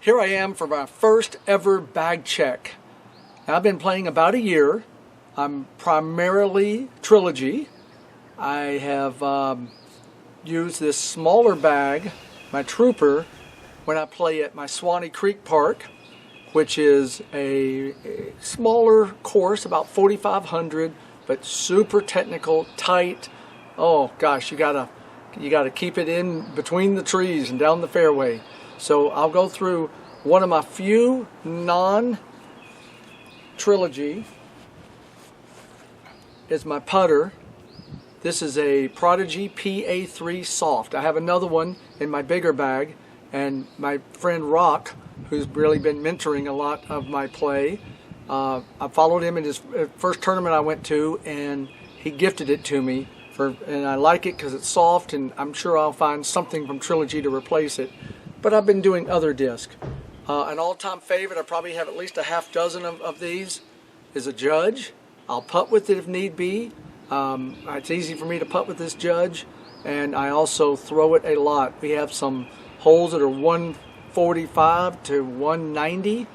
Here I am for my first ever bag check. Now, I've been playing about a year. I'm primarily Trilogy. I have used this smaller bag, my Trooper, when I play at my Swanee Creek Park, which is a smaller course, about 4,500, but super technical, tight. Oh gosh, you gotta keep it in between the trees and down the fairway. So I'll go through one of my few non-Trilogy is my putter. This is a Prodigy PA3 Soft. I have another one in my bigger bag, and my friend Rock, who's really been mentoring a lot of my play, I followed him in his first tournament I went to, and he gifted it to me, and I like it because it's soft, and I'm sure I'll find something from Trilogy to replace it. But I've been doing other discs. An all-time favorite, I probably have at least a half dozen of these, is a Judge. I'll putt with it if need be. It's easy for me to putt with this Judge, and I also throw it a lot. We have some holes that are 145 to 190,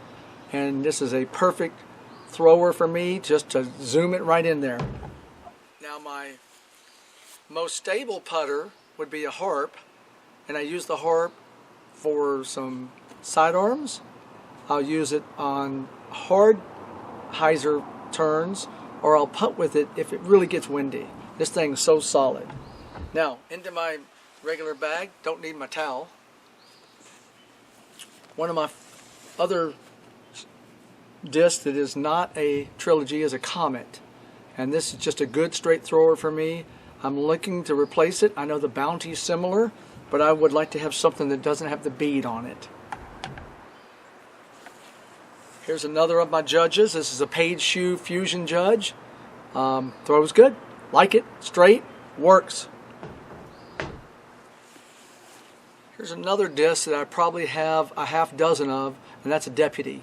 and this is a perfect thrower for me just to zoom it right in there. Now, my most stable putter would be a Harp, and I use the Harp for some sidearms. I'll use it on hard hyzer turns, or I'll putt with it if it really gets windy. This thing's so solid. Now, into my regular bag. Don't need my towel. One of my other discs that is not a Trilogy is a Comet, and this is just a good straight thrower for me. I'm looking to replace it. I know the Bounty's similar, but I would like to have something that doesn't have the bead on it. Here's another of my Judges. This is a Page Shoe Fusion Judge. Throws good. Like it. Straight. Works. Here's another disc that I probably have a half dozen of, and that's a Deputy.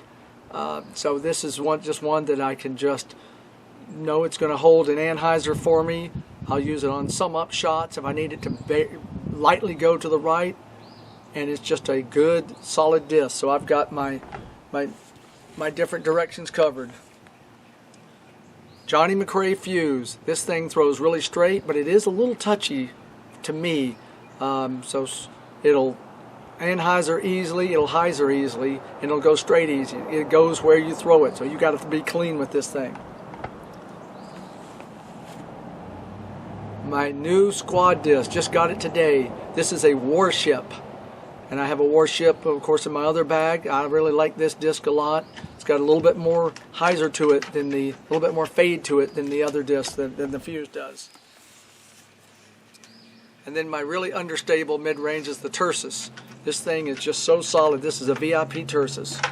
So this is just one that I can just know it's going to hold an anhyzer for me. I'll use it on some up shots if I need it to lightly go to the right, and it's just a good solid disc. So I've got my different directions covered. Johnny Mcrae Fuse. This thing throws really straight, but it is a little touchy to me. So it'll anhyzer easily, it'll hyzer easily, and it'll go straight easy. It goes where you throw it, so you got to be clean with this thing. My new squad disc, just got it today. This is a Warship, and I have a Warship, of course, in my other bag. I really like this disc a lot. It's got a little bit more hyzer to it than a little bit more fade to it than the other disc than the Fuse does. And then my really understable mid-range is the Tersus. This thing is just so solid. This is a VIP Tersus.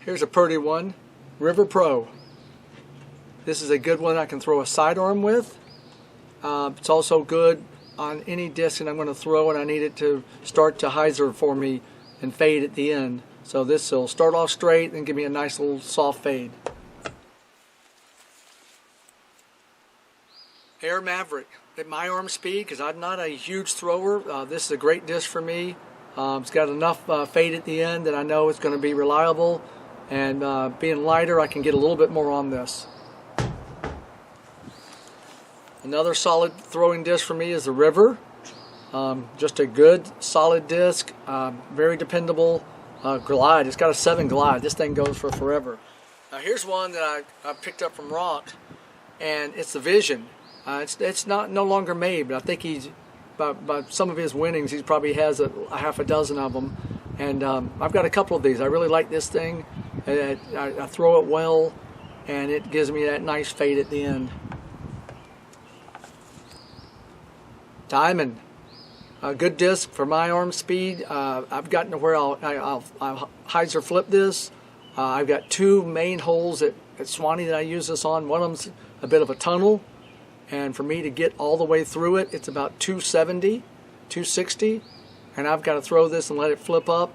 Here's a pretty one, River Pro. This is a good one I can throw a sidearm with. It's also good on any disc that I'm going to throw and I need it to start to hyzer for me and fade at the end. So this will start off straight and give me a nice little soft fade. Air Maverick at my arm speed, because I'm not a huge thrower. This is a great disc for me. It's got enough fade at the end that I know it's going to be reliable, and being lighter I can get a little bit more on this. Another solid throwing disc for me is the River. Just a good solid disc, very dependable. Glide, it's got a 7 glide. This thing goes for forever. Now here's one that I picked up from Rock, and it's the Vision. It's no longer made, but I think he's by some of his winnings, he probably has a half a dozen of them. And I've got a couple of these. I really like this thing. I throw it well, and it gives me that nice fade at the end. Diamond, a good disc for my arm speed. I've gotten to where I'll hyzer flip this. I've got 2 main holes at Swanee that I use this on. One of them's a bit of a tunnel, and for me to get all the way through it, it's about 270, 260, and I've got to throw this and let it flip up.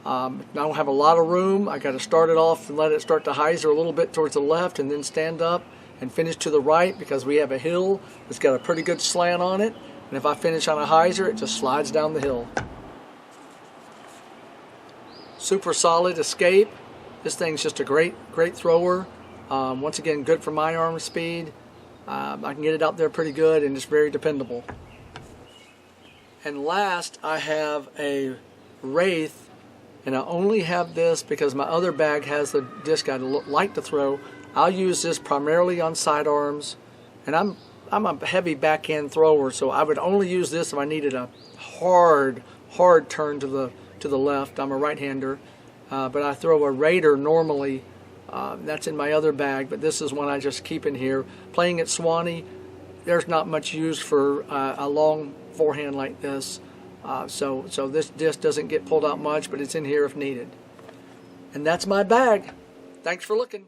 I don't have a lot of room. I got to start it off and let it start to hyzer a little bit towards the left, and then stand up and finish to the right, because we have a hill that's got a pretty good slant on it, And if I finish on a hyzer, it just slides down the hill. Super solid escape. This thing's just a great thrower. Once again, good for my arm speed. I can get it out there pretty good, and it's very dependable. And last, I have a Wraith, and I only have this because my other bag has the disc I like to throw. I'll use this primarily on sidearms, and I'm a heavy backhand thrower, so I would only use this if I needed a hard turn to the left. I'm a right-hander, but I throw a Raider normally. That's in my other bag, but this is one I just keep in here. Playing at Swanee, there's not much use for a long forehand like this, so this disc doesn't get pulled out much, but it's in here if needed. And that's my bag. Thanks for looking.